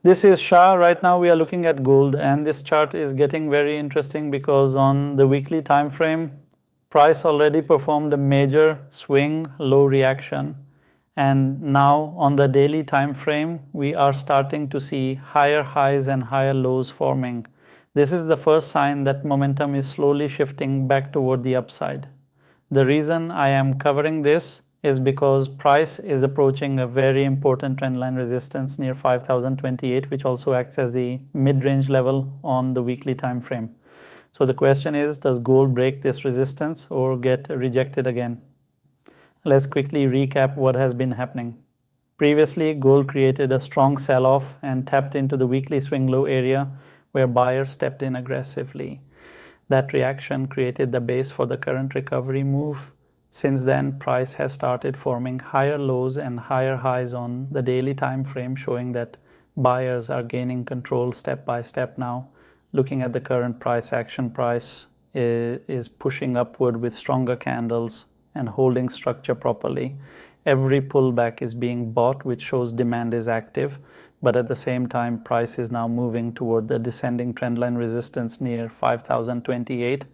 This is Shah. Right now we are looking at gold, and this chart is getting very interesting because on the weekly time frame, price already performed a major swing low reaction, and now on the daily time frame we are starting to see higher highs and higher lows forming. This is the first sign that momentum is slowly shifting back toward the upside. The reason I am covering this is because price is approaching a very important trendline resistance near 5028, which also acts as the mid-range level on the weekly time frame. So the question is, does gold break this resistance or get rejected again? Let's quickly recap what has been happening. Previously, gold created a strong sell-off and tapped into the weekly swing low area where buyers stepped in aggressively. That reaction created the base for the current recovery move. Since then, price has started forming higher lows and higher highs on the daily time frame, showing that buyers are gaining control step by step now. Looking at the current price action, price is pushing upward with stronger candles and holding structure properly. Every pullback is being bought, which shows demand is active, but at the same time price is now moving toward the descending trendline resistance near 5028,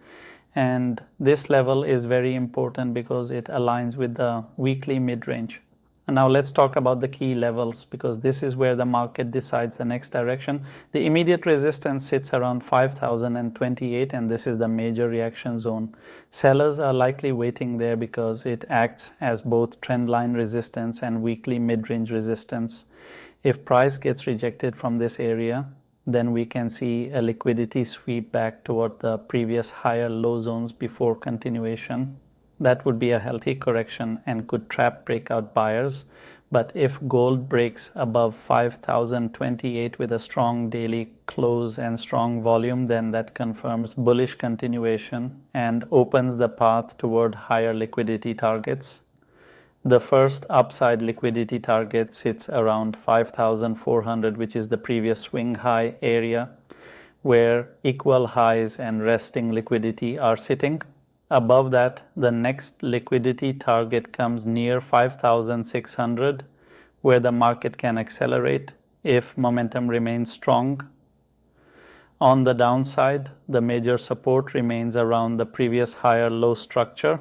and this level is very important because it aligns with the weekly mid-range. And now let's talk about the key levels, because this is where the market decides the next direction. The immediate resistance sits around 5028, and this is the major reaction zone. Sellers are likely waiting there because it acts as both trendline resistance and weekly mid-range resistance. If price gets rejected from this area, then we can see a liquidity sweep back toward the previous higher low zones before continuation. That would be a healthy correction and could trap breakout buyers. But if gold breaks above 5028 with a strong daily close and strong volume, then that confirms bullish continuation and opens the path toward higher liquidity targets. The first upside liquidity target sits around 5,400, which is the previous swing high area where equal highs and resting liquidity are sitting. Above that, the next liquidity target comes near 5,600, where the market can accelerate if momentum remains strong. On the downside, the major support remains around the previous higher low structure.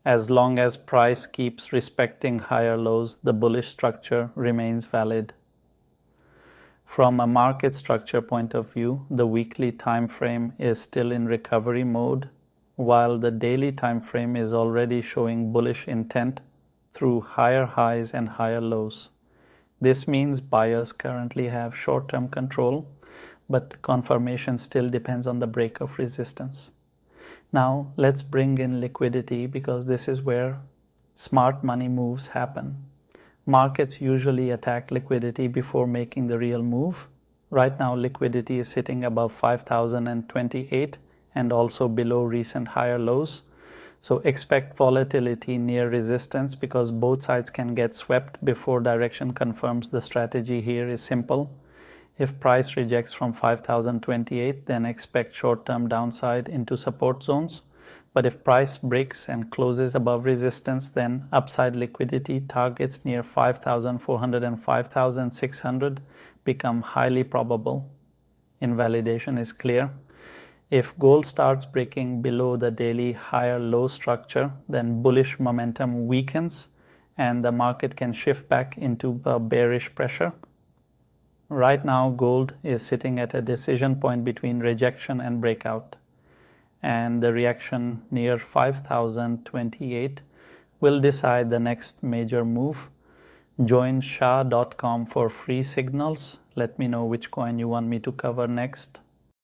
As long as price keeps respecting higher lows, the bullish structure remains valid. From a market structure point of view, the weekly time frame is still in recovery mode, while the daily time frame is already showing bullish intent through higher highs and higher lows. This means buyers currently have short-term control, but confirmation still depends on the break of resistance. Now let's bring in liquidity, because this is where smart money moves happen. Markets usually attack liquidity before making the real move. Right now liquidity is sitting above 5028 and also below recent higher lows. So expect volatility near resistance, because both sides can get swept before direction confirms. The strategy here is simple. If price rejects from 5028, then expect short-term downside into support zones. But if price breaks and closes above resistance, then upside liquidity targets near 5,400 and 5,600 become highly probable. Invalidation is clear. If gold starts breaking below the daily higher low structure, then bullish momentum weakens and the market can shift back into a bearish pressure. Right now, gold is sitting at a decision point between rejection and breakout, and the reaction near 5028 will decide the next major move. Join shah.com for free signals. Let me know which coin you want me to cover next.